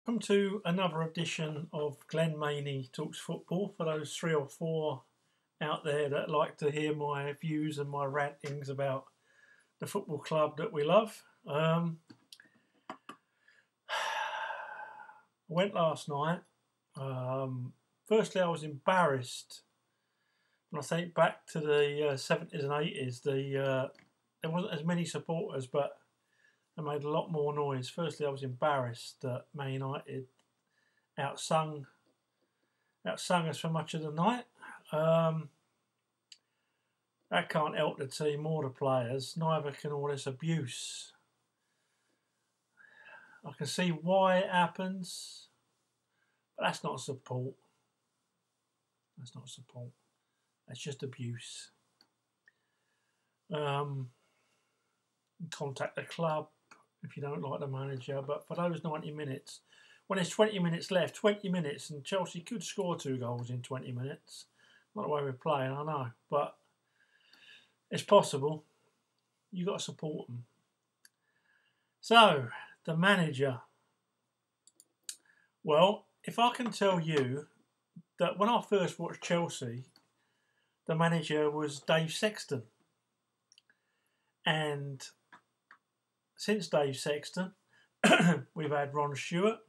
Welcome to another edition of Glenn Maney Talks Football. For those 3 or 4 out there that like to hear my views and my rantings about the football club that we love. I went last night. Firstly, I was embarrassed. When I think back to the 70s and 80s, there wasn't as many supporters, but they made a lot more noise. Firstly, I was embarrassed that Man United outsung us for much of the night. That can't help the team or the players. Neither can all this abuse. I can see why it happens, but that's not support. That's not support. That's just abuse. Contact the club if you don't like the manager. But for those 90 minutes, when there's 20 minutes left, 20 minutes, and Chelsea could score 2 goals in 20 minutes. Not the way we're playing, I know, but it's possible. You've got to support them. So, the manager. Well, if I can tell you that when I first watched Chelsea, the manager was Dave Sexton. And since Dave Sexton, we've had Ron Stewart,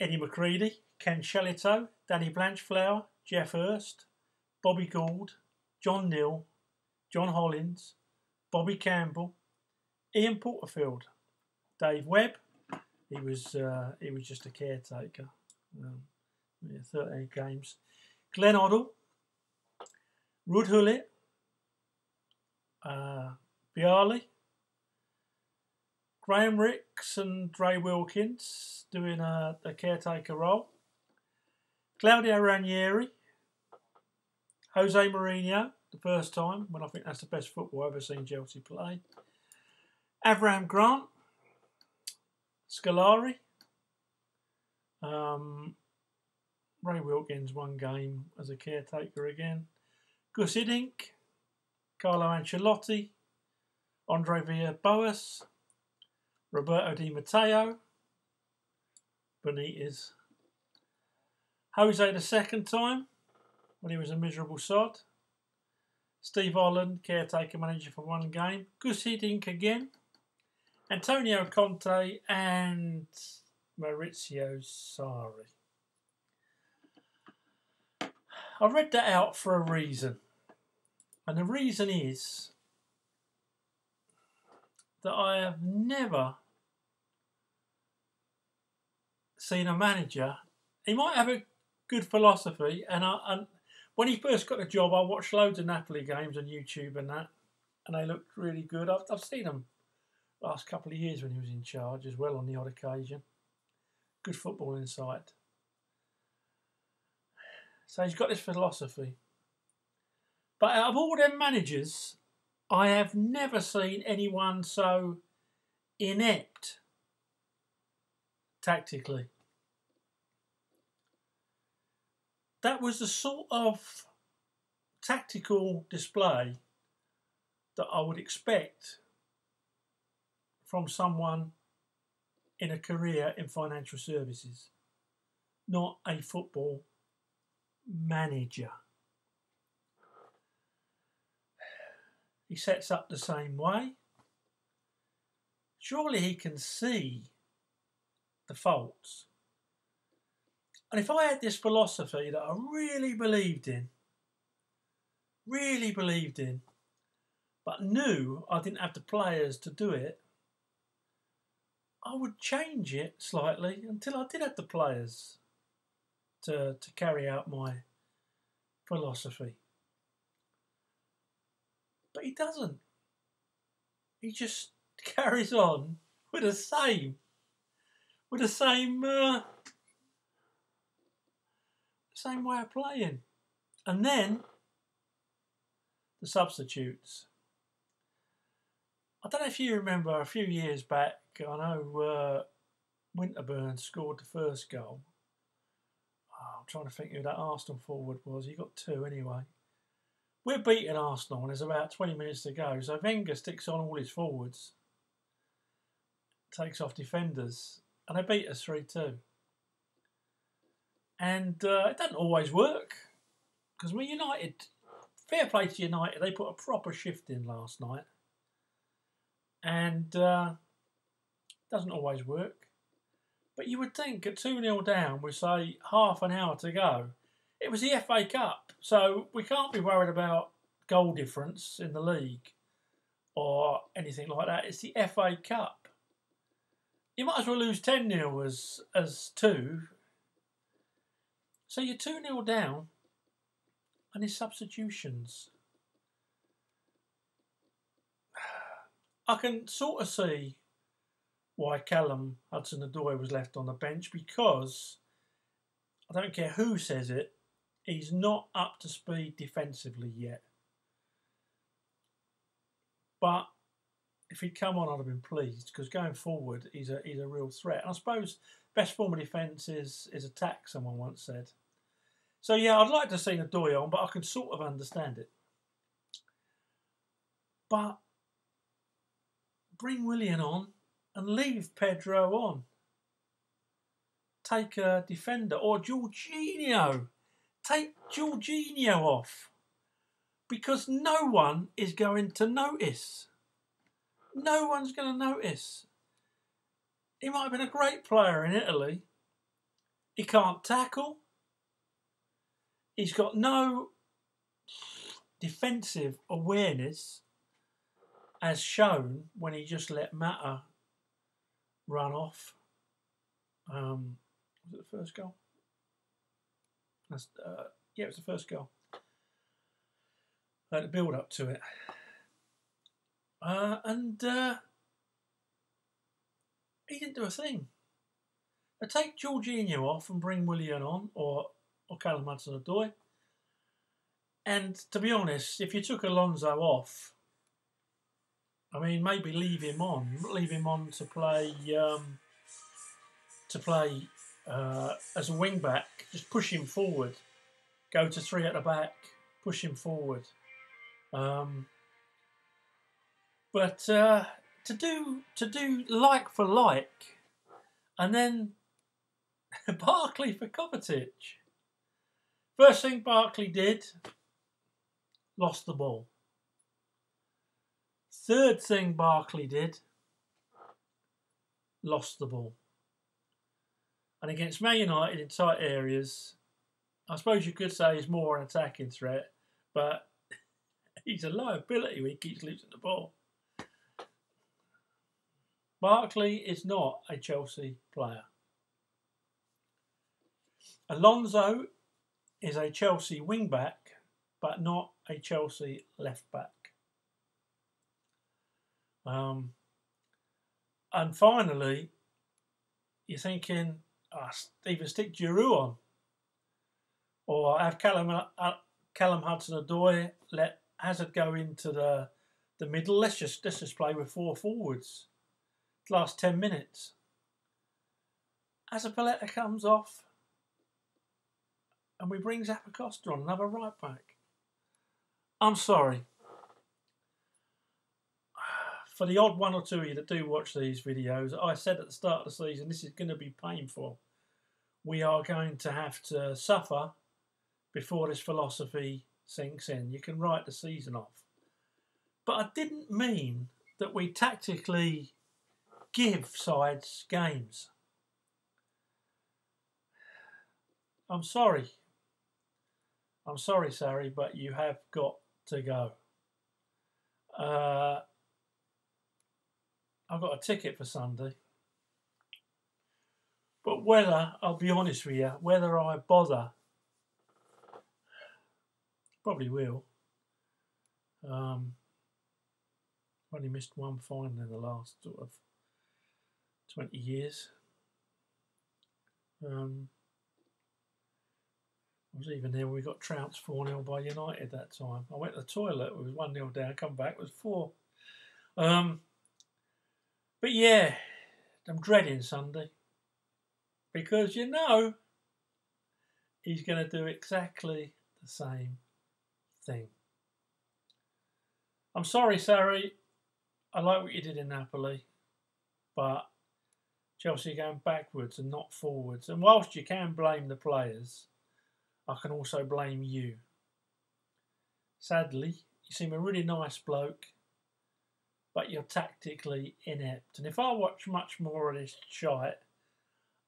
Eddie McCready, Ken Shelito, Danny Blanchflower, Jeff Hurst, Bobby Gould, John Neal, John Hollins, Bobby Campbell, Ian Porterfield, Dave Webb. He was just a caretaker. 13 games. Glenn Hoddle, Ruud Gullit, Bialy, Graham Ricks and Dre Wilkins doing the caretaker role. Claudio Ranieri, Jose Mourinho, the first time, when I think that's the best football I've ever seen Chelsea play. Avram Grant, Scolari, Ray Wilkins 1 game as a caretaker again. Gus Hiddink, Carlo Ancelotti, Andre Villas-Boas, Roberto Di Matteo, Benitez, Jose the second time when he was a miserable sod, Steve Holland, caretaker manager for 1 game, Gus Hiddink again, Antonio Conte and Maurizio Sarri. I read that out for a reason. And the reason is that I have never seen a manager. He might have a good philosophy, and when he first got the job, I watched loads of Napoli games on YouTube and that, and they looked really good. I've seen them last couple of years when he was in charge as well on the odd occasion. Good football inside. So he's got this philosophy. But out of all them managers, I have never seen anyone so inept tactically. That was the sort of tactical display that I would expect from someone in a career in financial services, not a football manager. He sets up the same way. Surely he can see the faults. And if I had this philosophy that I really believed in, but knew I didn't have the players to do it, I would change it slightly until I did have the players to carry out my philosophy. But he doesn't. He just carries on with the same way of playing. And then the substitutes. I don't know if you remember a few years back, I know Winterburn scored the first goal. I'm trying to think who that Arsenal forward was. He got 2 anyway. We're beating Arsenal and there's about 20 minutes to go. So Wenger sticks on all his forwards, takes off defenders, and they beat us 3-2. And it doesn't always work, because we're United. Fair play to United, they put a proper shift in last night, and doesn't always work. But you would think at 2-0 down with, say, half an hour to go, it was the FA Cup, so we can't be worried about goal difference in the league or anything like that. It's the FA Cup. You might as well lose 10-0 as 2. So you're 2-0 down, and his substitutions. I can sort of see why Callum Hudson-Odoi was left on the bench, because I don't care who says it, he's not up to speed defensively yet. But if he'd come on, I'd have been pleased, because going forward, he's a real threat. And I suppose best form of defence is attack, someone once said. So yeah, I'd like to see Odoi on, but I can sort of understand it. But bring Willian on and leave Pedro on. Take a defender, or Jorginho. Take Jorginho off, because no one is going to notice. No one's going to notice. He might have been a great player in Italy. He can't tackle. He's got no defensive awareness, as shown when he just let Mata run off. Was it the first goal? Yeah, it was the first goal. The build up to it. He didn't do a thing. Now take Jorginho off and bring Willian on, or Callum Hudson-Odoi. And to be honest, if you took Alonso off, I mean, maybe leave him on to play as a wing back. Just push him forward. Go to 3 at the back. Push him forward. But to do like for like, and then Barkley for Kovacic. First thing Barkley did, lost the ball. Third thing Barkley did, lost the ball. And against Man United in tight areas, I suppose you could say he's more an attacking threat, but he's a liability when he keeps losing the ball. Barkley is not a Chelsea player. Alonso is a Chelsea wing-back, but not a Chelsea left-back. And finally, you're thinking, either stick Giroud on, or have Callum Hudson-Odoi, let Hazard go into the middle. Let's just play with 4 forwards. Last 10 minutes. Azpilicueta comes off, and we bring Zappacosta on, another right back. I'm sorry. For the odd 1 or 2 of you that do watch these videos, I said at the start of the season, this is going to be painful. We are going to have to suffer before this philosophy sinks in. You can write the season off. But I didn't mean that we tactically give sides games. I'm sorry. I'm sorry, Sarri, but you have got to go. I've got a ticket for Sunday. But whether, I'll be honest with you, whether I bother, probably will. I've only missed one final in the last sort of 20 years. I was even there when we got trounced 4-0 by United that time. I went to the toilet, it was 1-0 down, come back, it was 4. But yeah, I'm dreading Sunday. Because you know, he's going to do exactly the same thing. I'm sorry, Sarri. I like what you did in Napoli. But Chelsea are going backwards and not forwards. And whilst you can blame the players, I can also blame you. Sadly, you seem a really nice bloke, but you're tactically inept. And if I watch much more of this shite,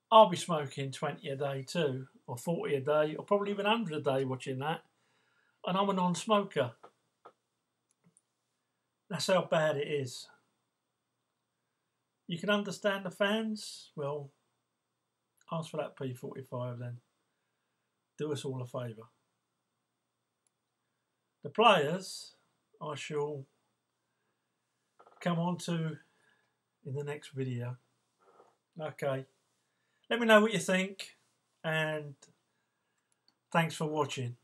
I'll be smoking 20 a day too, or 40 a day, or probably even 100 a day watching that. And I'm a non-smoker. That's how bad it is. You can understand the fans? Well, ask for that P45 then. Do us all a favour. The players, I shall come on to in the next video. Okay. Let me know what you think, and thanks for watching.